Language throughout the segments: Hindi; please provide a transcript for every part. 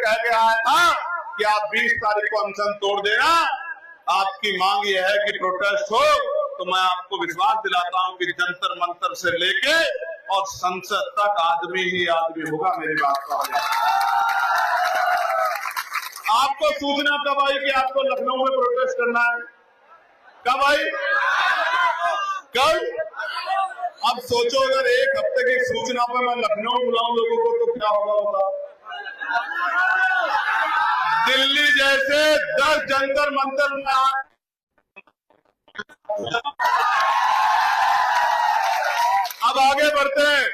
कह के आया था कि आप 20 तारीख को अनशन तोड़ देना, आपकी मांग यह है कि प्रोटेस्ट हो, तो मैं आपको विश्वास दिलाता हूं कि जंतर मंतर से लेके और संसद तक आदमी ही आदमी होगा। मेरी बात का आपको सूचना कब आई कि आपको लखनऊ में प्रोटेस्ट करना है? कब आई? कल? अब सोचो अगर एक हफ्ते की सूचना पर मैं लखनऊ बुलाऊं लोगों को तो क्या होगा? दिल्ली जैसे 10 जंतर मंतर में अब आगे बढ़ते हैं।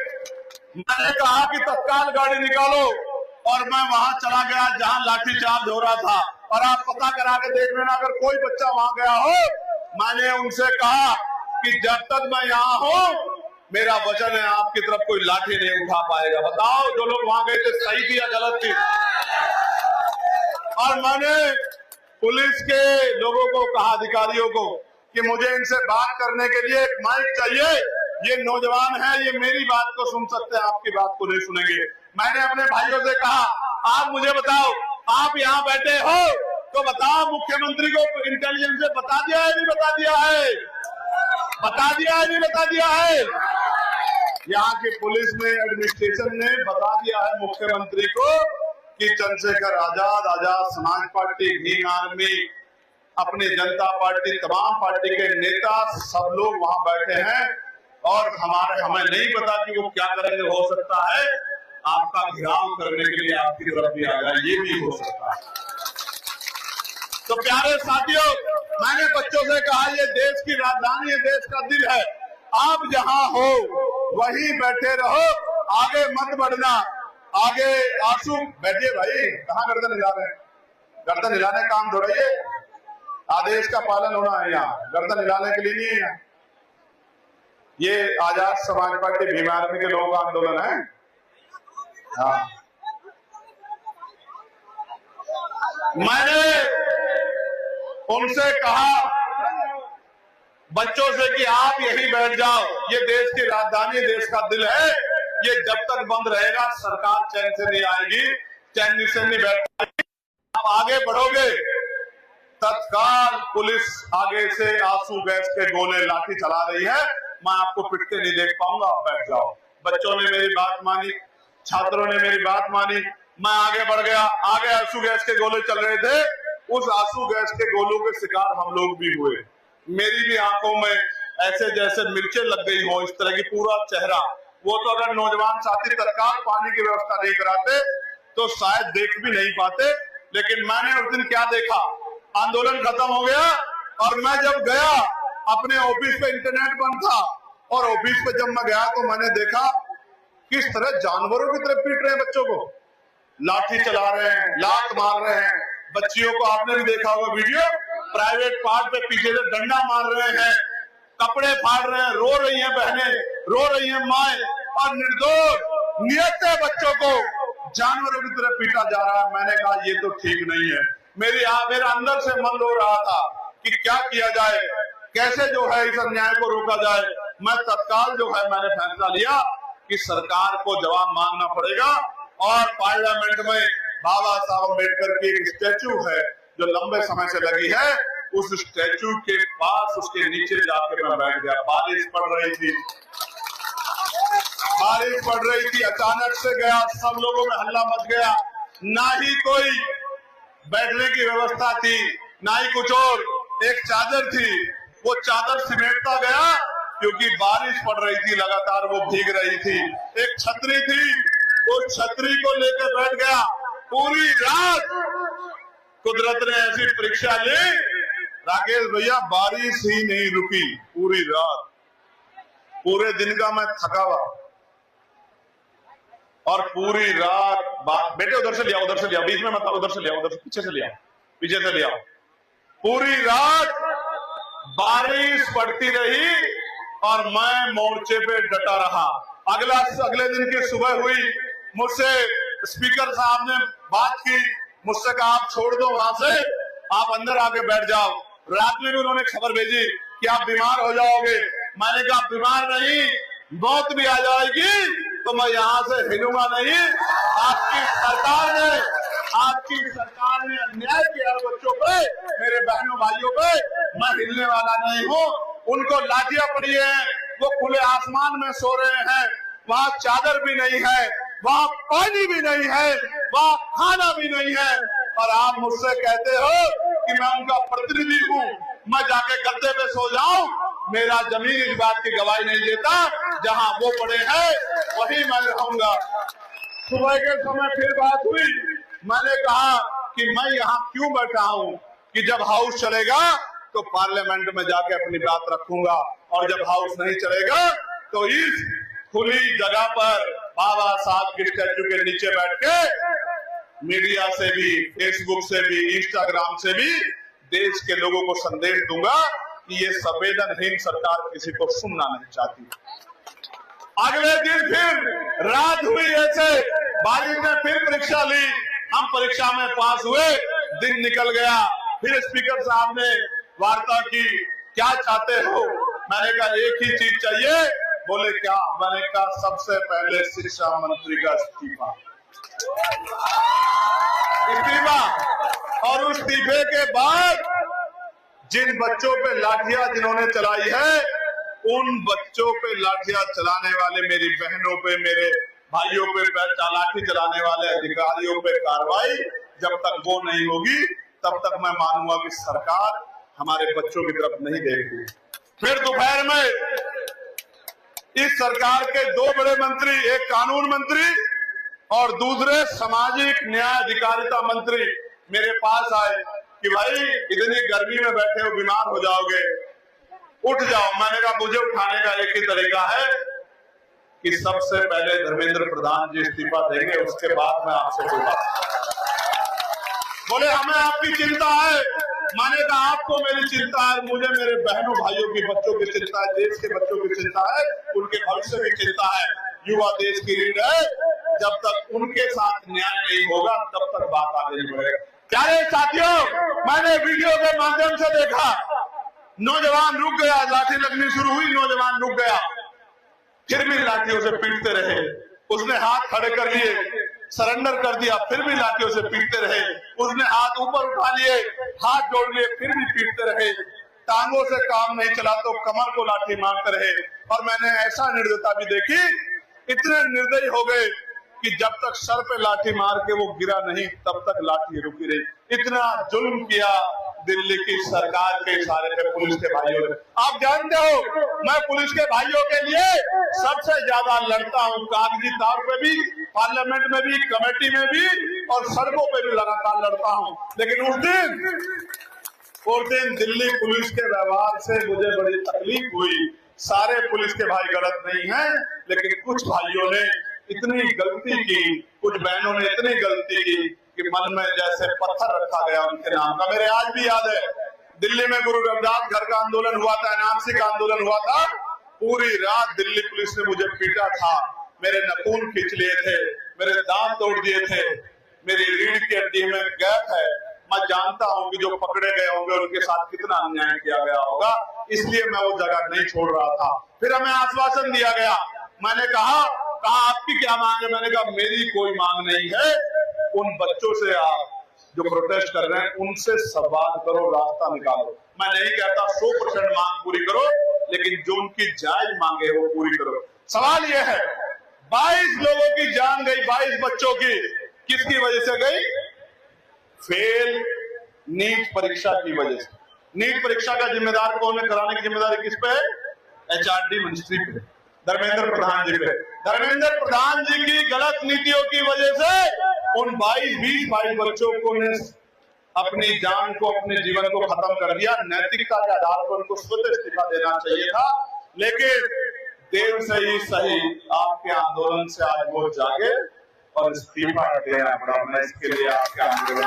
मैंने कहा कि तत्काल गाड़ी निकालो और मैं वहां चला गया जहां लाठीचार्ज हो रहा था, और आप पता करा के देख लेना अगर कोई बच्चा वहां गया हो। मैंने उनसे कहा कि जब तक मैं यहाँ हूं मेरा वचन है आपकी तरफ कोई लाठी नहीं उठा पाएगा। बताओ जो लोग वहां गए थे सही थी या गलत थी? और मैंने पुलिस के लोगों को कहा, अधिकारियों को, कि मुझे इनसे बात करने के लिए एक माइक चाहिए। ये नौजवान है, ये मेरी बात को सुन सकते हैं, आपकी बात को नहीं सुनेंगे। मैंने अपने भाइयों से कहा आप मुझे बताओ, आप यहाँ बैठे हो तो बताओ मुख्यमंत्री को इंटेलिजेंस से बता दिया है नहीं बता दिया है? बता दिया है नहीं बता दिया है? यहाँ की पुलिस ने, एडमिनिस्ट्रेशन ने बता दिया है मुख्यमंत्री को कि चंद्रशेखर आजाद, आजाद समाज पार्टी, भीम आर्मी, अपनी जनता पार्टी, तमाम पार्टी के नेता सब लोग वहां बैठे हैं और हमें नहीं पता कि वो क्या करेंगे। हो सकता है आपका घेराव करने के लिए आपकी तरफ भी आ जाए, ये भी हो सकता है। तो प्यारे साथियों, मैंने बच्चों से कहा ये देश की राजधानी है, देश का दिल है, आप जहां हो वहीं बैठे रहो, आगे मत बढ़ना। आगे आंसू बैठिए भाई, कहाँ गर्दन हिला रहे हैं? गर्दन हिलाने का काम थोड़ा, ये आदेश का पालन होना है, यहाँ गर्दन हिलाने के लिए नहीं है। यहाँ ये आजाद समाज पार्टी, भीम आर्मी के लोगों का आंदोलन है। हाँ, मैंने उनसे कहा बच्चों से कि आप यहीं बैठ जाओ, ये देश की राजधानी, देश का दिल है, ये जब तक बंद रहेगा सरकार चैन से नहीं आएगी, चैन से नहीं बैठ पाएगी। आप आगे बढ़ोगे, तत्काल पुलिस आगे से आंसू गैस के गोले लाठी चला रही है, मैं आपको पिटते नहीं देख पाऊंगा, आप बैठ जाओ। बच्चों ने मेरी बात मानी, छात्रों ने मेरी बात मानी, मैं आगे बढ़ गया। आगे आंसू गैस के गोले चल रहे थे, उस आंसू गैस के गोलों के शिकार हम लोग भी हुए। मेरी भी आंखों में ऐसे जैसे मिर्चें लग गई हो, इस तरह की पूरा चेहरा। वो तो अगर नौजवान साथी तत्काल पानी की व्यवस्था नहीं कराते तो शायद देख भी नहीं पाते। लेकिन मैंने उस दिन क्या देखा, आंदोलन खत्म हो गया और मैं जब गया अपने ऑफिस पे, इंटरनेट बंद था, और ऑफिस पे जब मैं गया तो मैंने देखा किस तरह जानवरों की तरह पीट रहे हैं बच्चों को, लाठी चला रहे हैं, लात मार रहे हैं। बच्चियों को आपने भी देखा होगा वीडियो, प्राइवेट पार्ट पे पीछे से डंडा मार रहे हैं, कपड़े फाड़ रहे हैं, रो रही हैं बहनें, रो रही हैं माएं, और निर्दोष नियत बच्चों को जानवरों की तरह पीटा जा रहा है। मैंने कहा ये तो ठीक नहीं है। मेरा अंदर से मन रो रहा था कि क्या किया जाए, कैसे जो है इस अन्याय को रोका जाए। मैं तत्काल जो है मैंने फैसला लिया कि सरकार को जवाब मांगना पड़ेगा, और पार्लियामेंट में बाबा साहब अम्बेडकर की एक स्टैचू है जो लंबे समय से लगी है, उस स्टैचू के पास, उसके नीचे जाकर मैं बैठ गया। बारिश पड़ रही थी, बारिश पड़ रही थी, अचानक से गया, सब लोगों में हल्ला मच गया। ना ही कोई बैठने की व्यवस्था थी, ना ही कुछ और। एक चादर थी, वो चादर सिमेटता गया क्योंकि बारिश पड़ रही थी, लगातार वो भीग रही थी। एक छतरी थी, उस छतरी को लेकर बैठ गया। पूरी रात कुदरत ने ऐसी परीक्षा ली, राकेश भैया, बारिश ही नहीं रुकी पूरी रात। पूरे दिन का मैं थका हुआ, और पूरी रात बेटे उधर से लिया, उधर से लिया, बीच में मत, उधर से लिया, उधर से पीछे से लिया, पीछे से लिया। पूरी रात बारिश पड़ती रही और मैं मोर्चे पे डटा रहा। अगले दिन की सुबह हुई, मुझसे स्पीकर साहब ने बात की, मुझसे कहा आप छोड़ दो वहां से, आप अंदर आके बैठ जाओ। रात में भी उन्होंने खबर भेजी कि आप बीमार हो जाओगे। मैंने कहा बीमार नहीं, मौत भी आ जाएगी तो मैं यहाँ से हिलूंगा नहीं। आपकी सरकार ने आपकी सरकार ने अन्याय किया बच्चों पे, मेरे बहनों भाइयों पे, मैं हिलने वाला नहीं हूँ। उनको लाठियां पड़ी है, वो खुले आसमान में सो रहे हैं, वहाँ चादर भी नहीं है, वहाँ पानी भी नहीं है, वहाँ खाना भी नहीं है, और आप मुझसे कहते हो कि मैं उनका प्रतिनिधि हूँ, मैं जाके गद्दे पे सो जाऊं। मेरा जमीन इस बात की गवाही नहीं देता, जहाँ वो पड़े हैं वहीं मैं रहूंगा। सुबह के समय फिर बात हुई, मैंने कहा कि मैं यहाँ क्यों बैठा हूँ कि जब हाउस चलेगा तो पार्लियामेंट में जाके अपनी बात रखूंगा, और जब हाउस नहीं चलेगा तो इस खुली जगह पर बाबा साहब के स्टैचू के नीचे बैठ के मीडिया से भी, फेसबुक से भी, इंस्टाग्राम से भी देश के लोगों को संदेश दूंगा कि ये संवेदनहीन सरकार किसी को सुनना नहीं चाहती। अगले दिन फिर रात हुई ऐसे, बारिश ने फिर परीक्षा ली, हम परीक्षा में पास हुए, दिन निकल गया। फिर स्पीकर साहब ने वार्ता की, क्या चाहते हो? मैंने कहा एक ही चीज चाहिए। बोले क्या? मैंने कहा सबसे पहले शिक्षा मंत्री का इस्तीफा। और उस इस्तीफे के बाद जिन बच्चों पे लाठियां जिन्होंने चलाई है, उन बच्चों पे लाठियां चलाने वाले मेरी बहनों पे, मेरे भाइयों पे लाठी चलाने वाले अधिकारियों पे कार्रवाई जब तक वो नहीं होगी तब तक मैं मानूंगा कि सरकार हमारे बच्चों की तरफ नहीं देखेगी। फिर दोपहर में इस सरकार के दो बड़े मंत्री, एक कानून मंत्री और दूसरे सामाजिक न्याय अधिकारिता मंत्री मेरे पास आए कि भाई इतनी गर्मी में बैठे हो, बीमार हो जाओगे, उठ जाओ। मैंने कहा मुझे उठाने का एक ही तरीका है कि सबसे पहले धर्मेंद्र प्रधान जी इस्तीफा देंगे, उसके बाद मैं आपसे कोई बात। बोले हमें आपकी चिंता है। मैंने कहा आपको मेरी चिंता है, मुझे मेरे बहनों भाइयों की, बच्चों की चिंता है, देश के बच्चों की चिंता है, उनके भविष्य की चिंता है। युवा देश की रीढ़ है, जब तक उनके साथ न्याय नहीं होगा तब तक बात आगे नहीं बढ़ेगा। प्यारे साथियों, मैंने वीडियो के माध्यम से देखा, नौजवान रुक गया, लाठी लगनी शुरू हुई, नौजवान रुक गया, फिर भी लाठियों से पीटते रहे। उसने हाथ खड़े कर लिए, सरेंडर कर दिया, फिर भी लाठियों से पीटते रहे। उसने हाथ ऊपर उठा लिए, हाथ जोड़ लिए, फिर भी पीटते रहे। टांगों से काम नहीं चला तो कमर को लाठी मारते रहे। और मैंने ऐसा निर्दयता भी देखी, इतने निर्दयी हो गए कि जब तक सर पे लाठी मार के वो गिरा नहीं तब तक लाठी रुकी रही। इतना जुल्म किया दिल्ली की सरकार के इशारे पे पुलिस के भाइयों ने। आप जानते हो मैं पुलिस के भाइयों के लिए सबसे ज्यादा लड़ता हूँ, कागजी तौर पे भी, पार्लियामेंट में भी, कमेटी में भी और सड़कों पे भी लगातार लड़ता हूँ। लेकिन उस दिन दिल्ली पुलिस के व्यवहार से मुझे बड़ी तकलीफ हुई। सारे पुलिस के भाई गलत नहीं हैं, लेकिन कुछ भाइयों ने इतनी गलती की, कुछ बहनों ने इतनी गलती की कि मन में जैसे पत्थर रखा गया उनके नाम का। मेरे आज भी याद है, दिल्ली में गुरु रविदास घर का आंदोलन हुआ था, एनआरसी का आंदोलन हुआ था। पूरी रात दिल्ली पुलिस ने मुझे पीटा था, मेरे नाखून खींच लिए थे, मेरे दांत तोड़ दिए थे, मेरी रीढ़ की हड्डी में गैप है। मैं जानता हूं कि जो पकड़े गए होंगे उनके साथ कितना अन्याय किया गया होगा, इसलिए मैं वो जगह नहीं छोड़ रहा था। फिर हमें आश्वासन दिया गया, मैंने कहा आपकी क्या मांग है? मैंने कहा मेरी कोई मांग नहीं है। उन बच्चों से आप जो प्रोटेस्ट कर रहे हैं उनसे संवाद करो, रास्ता निकालो। मैं नहीं कहता 100% मांग पूरी करो, लेकिन जो उनकी जायज मांगे वो पूरी करो। सवाल ये है, 22 लोगों की जान गई, 22 बच्चों की, किसकी वजह से गई? फेल नीट परीक्षा की वजह से। नीट परीक्षा का जिम्मेदार कौन है? कराने की जिम्मेदारी किस पे है? एचआरडी मिनिस्ट्री पे, धर्मेंद्र प्रधान जी पे। धर्मेंद्र प्रधान जी की गलत नीतियों की वजह से उन 22 बच्चों को ने अपनी जान को, अपने जीवन को खत्म कर दिया। नैतिकता के आधार पर उनको स्वतः इस्तीफा देना चाहिए था, लेकिन देर से ही सही आपके आंदोलन से आज वो जागे और इस्तीफा देना पड़ा। मैं इसके लिए आपके आंदोलन